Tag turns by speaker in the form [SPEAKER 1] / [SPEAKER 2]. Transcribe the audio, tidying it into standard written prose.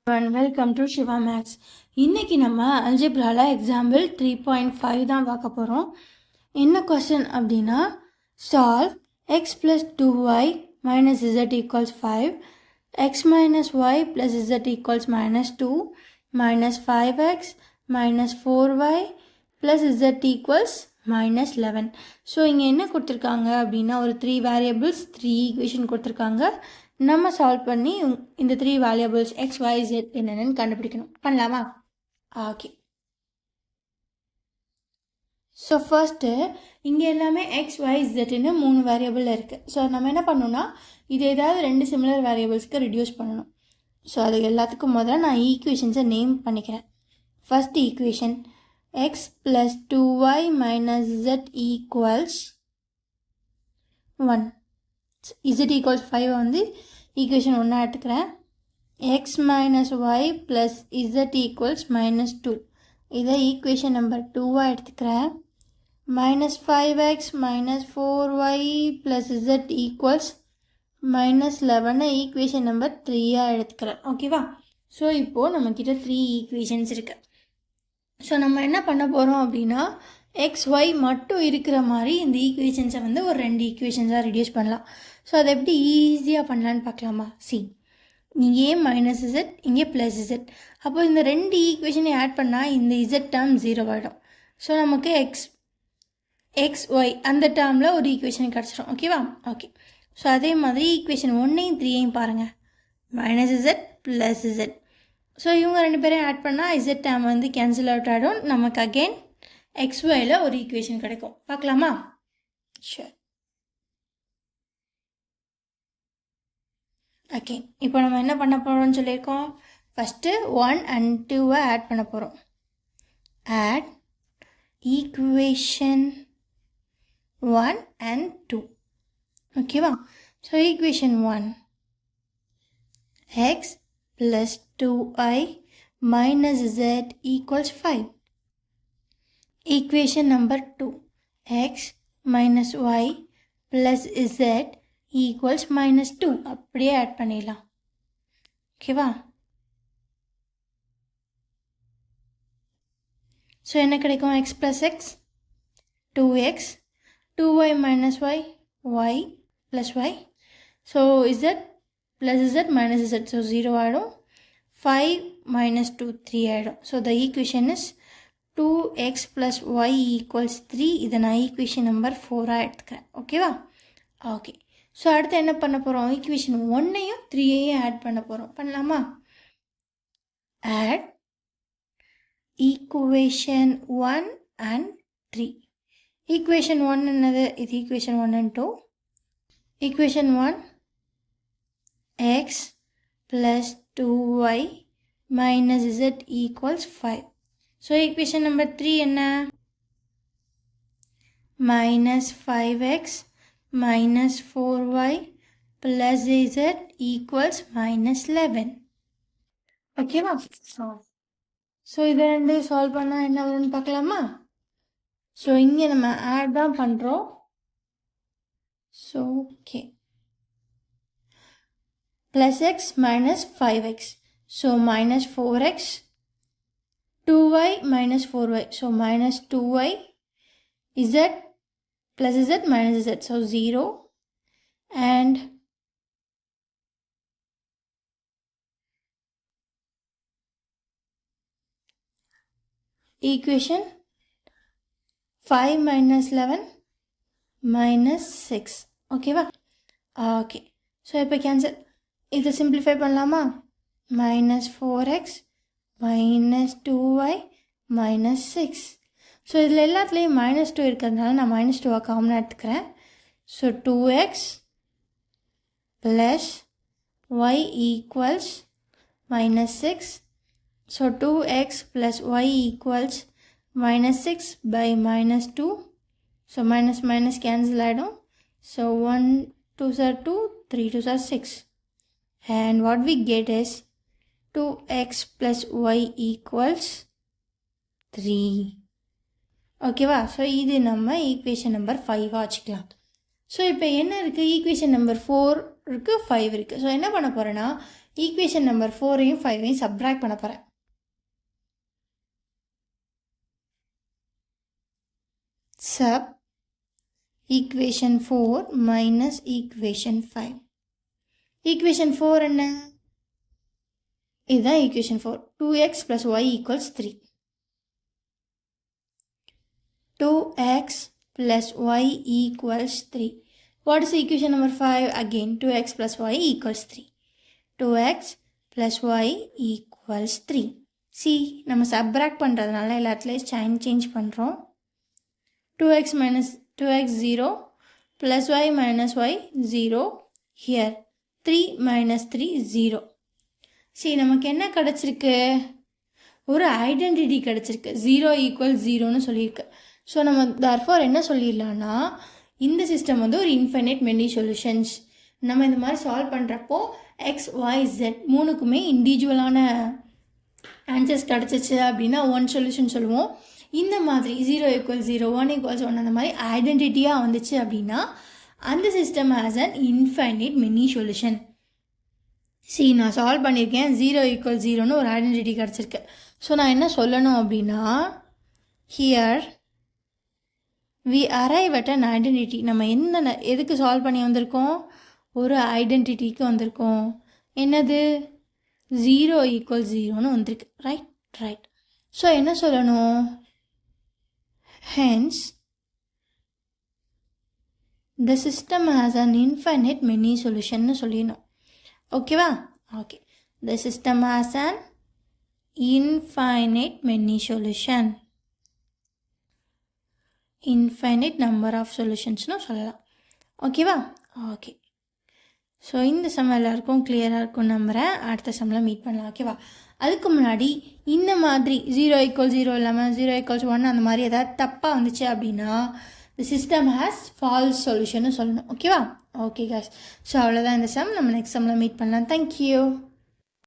[SPEAKER 1] Welcome to Siva maths. இன்றைக்கி நம்ம அல்ஜிப்ராவில் example 3.5 தான் பார்க்க போகிறோம். என்ன கொஸ்டின் அப்படின்னா, solve x plus 2y minus z equals 5, x minus y plus z equals minus 2, minus 5x minus 4y plus z equals minus 11. So இங்கே என்ன கொடுத்துருக்காங்க அப்படின்னா, ஒரு 3 வேரியபிள்ஸ் 3 ஈக்குவேஷன் கொடுத்துருக்காங்க. நம்ம சால்வ் பண்ணி இந்த 3 வேரியபிள்ஸ் எக்ஸ் ஒய் ஜெட் என்னென்னு கண்டுபிடிக்கணும். பண்ணலாமா? ஓகே. ஸோ ஃபர்ஸ்ட்டு இங்கே எல்லாமே எக்ஸ் ஒய் ஜெட்னு 3 வேரியபிள் இருக்குது. ஸோ நம்ம என்ன பண்ணணும்னா, இது ஏதாவது 2 சிமிலர் வேரியபிள்ஸ்க்கு ரிடியூஸ் பண்ணணும். ஸோ அது எல்லாத்துக்கும் முதல்ல நான் ஈக்குவேஷன்ஸை நேம் பண்ணிக்கிறேன். First equation x plus 2y minus z equals 1. z equals 5 வந்து ஈக்குவேஷன் 1 எடுத்துக்கிறேன். X minus y plus z equals minus 2, இதை ஈக்குவேஷன் நம்பர் 2 எடுத்துக்கிறேன். Minus 5x minus 4y plus z equals minus 11 equation number 3 எடுத்துக்கிறேன். ஓகேவா? So இப்போது நம்மக்கிட்ட 3 equations இருக்குது. So நம்ம என்ன பண்ண போகிறோம் அப்படின்னா, எக்ஸ் ஒய் மட்டும் இருக்கிற மாதிரி இந்த ஈக்குவேஷன்ஸை வந்து ஒரு 2 ஈக்குவேஷன்ஸாக ரிடியூஸ் பண்ணலாம். ஸோ அதை எப்படி ஈஸியாக பண்ணலான்னு பார்க்கலாமா? இங்கே மைனஸ் இசட், இங்கே ப்ளஸ் இசட். அப்போ இந்த 2 ஈக்குவேஷனை ஆட் பண்ணால் இந்த இசட் டேர்ம் 0 ஆகிடும். ஸோ நமக்கு எக்ஸ் ஒய் அந்த டேர்மில் ஒரு ஈக்குவேஷன் கிடச்சிடும். ஓகேவா? ஓகே. ஸோ அதே மாதிரி ஈக்குவேஷன் 1ஐயும் 3ஐயும் பாருங்கள். Minus Z plus Z. So இவங்க 2 பேரையும் ஆட் பண்ணால் இசட் டேர்ம் வந்து கேன்சல் அவுட் ஆகிடும். நமக்கு அகெயின் எக்ஸ் ஒயில் ஒரு ஈக்குவேஷன் கிடைக்கும். பார்க்கலாமா? ஷூர். ஓகே. இப்போ நம்ம என்ன பண்ண போகிறோம்னு சொல்லியிருக்கோம். ஃபஸ்ட்டு 1 and 2 ஆட் பண்ண போகிறோம். Add equation 1 and 2. ஓகேவா? So equation 1 x plus 2y minus z equals 5. Equation number 2 x minus y plus z equals minus 2. அப்படியே ஆட் பண்ணிடலாம். ஓகேவா? ஸோ என்ன கிடைக்கும்? x plus x 2x, 2y minus y, y plus y. So z plus z minus z, so 0 ஆகிடும். 5 minus 2 3 ஆகிடும். So the equation is 2x plus y equals 3. இதை நான் equation number 4 எடுத்துக்கிறேன். ஓகேவா? ஓகே. ஸோ அடுத்து என்ன பண்ண போகிறோம்? ஈக்குவேஷன் 1ஐயும் 3ஐயும் ஆட் பண்ண போகிறோம். பண்ணலாமா? Add equation 1 and 3. ஈக்குவேஷன் 1 என்னது? இது equation 1 and 2. Equation 1 x plus 2y minus z equals 5. So equation number 3 என்ன? minus 5x minus 4y plus z equals minus 11. ஓகேவா? ஸோ இதை 2 சால்வ் பண்ணால் என்ன வரும்னு பார்க்கலாமா? ஸோ இங்கே நம்ம ஆட் தான் பண்ணுறோம். So okay. plus x minus 5x. So minus 4x 2y minus 4y, so minus 2y, z plus z minus z, so 0, and equation 5 minus 11 minus 6. okay va? Okay, so இப்போ cancel. இதை simplify பண்ணலாமா? minus 4x minus 2y minus 6. So இதில் எல்லாத்துலேயும் minus 2 இருக்கிறதுனால நான் minus 2 காமனாக எடுத்துக்கிறேன். So 2x plus y equals minus 6. So 2x plus y equals minus 6 by minus 2. So minus minus cancel ஆகிடும். So 1 2s are 2, 3 2s are 6. And what we get is 2x plus y equals 3. ஓகேவா? So இது நம்ம equation number 5 வச்சுக்கலாம். So இப்போ என்ன இருக்குது? Equation number 4 இருக்குது, 5 இருக்குது. ஸோ என்ன பண்ண போகிறேன்னா, ஈக்குவேஷன் நம்பர் 4ஐயும் 5ஐயும் சப்ராக்ட் பண்ண போகிறேன். Sub equation 4 minus equation 5. Equation 4 என்ன? இதுதான் equation 4. 2x plus y equals 3. 2x plus y equals 3. What is equation number 5? Again 2x plus y equals 3. 2x plus y equals 3. See, நம்ம subtract பண்ணுறதுனால எல்லாத்துலேயும் sign change பண்ணுறோம். 2x minus 2x 0 plus y minus y 0 here 3 minus 3 0. See, நமக்கு என்ன கிடச்சிருக்கு? ஒரு identity கிடச்சிருக்கு. 0 equal 0ன்னு சொல்லியிருக்கு. ஸோ நம்ம therefore என்ன சொல்லிடலான்னா இந்த சிஸ்டம் வந்து ஒரு இன்ஃபைனைட் மெனி சொல்யூஷன்ஸ். நம்ம இந்த மாதிரி சால்வ் பண்ணுறப்போ எக்ஸ் ஒய் ஜெட் மூணுக்குமே இண்டிவிஜுவலான ஆன்சர்ஸ் கிடச்சிச்சு அப்படின்னா ஒன் சொல்யூஷன் சொல்லுவோம். இந்த மாதிரி 0 equals 0 1 equals 1 அந்த மாதிரி ஐடென்டிட்டியாக வந்துச்சு அப்படின்னா அந்த system has an infinite many solution. C நான் சால்வ் பண்ணியிருக்கேன். 0 equals 0ன்னு ஒரு ஐடென்டிட்டி கிடச்சிருக்கு. ஸோ நான் என்ன சொல்லணும் அப்படின்னா here we arrive at an identity. நம்ம எதுக்கு சால்வ் பண்ணி வந்திருக்கோம்? ஒரு ஐடென்டிட்டிக்கு வந்திருக்கோம். என்னது? 0 equals 0ன்னு வந்திருக்கு. ரைட். ஸோ என்ன சொல்லணும்? Hence, the system has an infinite many solution னு சொல்லிடணும். ஓகேவா? Okay. The system has an infinite many solution. Infinite number of solutionsனு சொல்லலாம். ஓகேவா? ஓகே. ஸோ இந்த சம் எல்லாருக்கும் கிளியராக இருக்கும் நம்புகிறேன். அடுத்த சம்மில் மீட் பண்ணலாம். ஓகேவா? அதுக்கு முன்னாடி இந்த மாதிரி 0 equals 0 இல்லாமல் 0 equals 1 அந்த மாதிரி ஏதாவது தப்பாக வந்துச்சு அப்படின்னா the system has false solution சொல்லணும். ஓகேவா? Okay guys. ஸோ அவ்வளோதான் இந்த சம். நம்ம நெக்ஸ்ட் சம்மில் மீட் பண்ணலாம். தேங்க்யூ.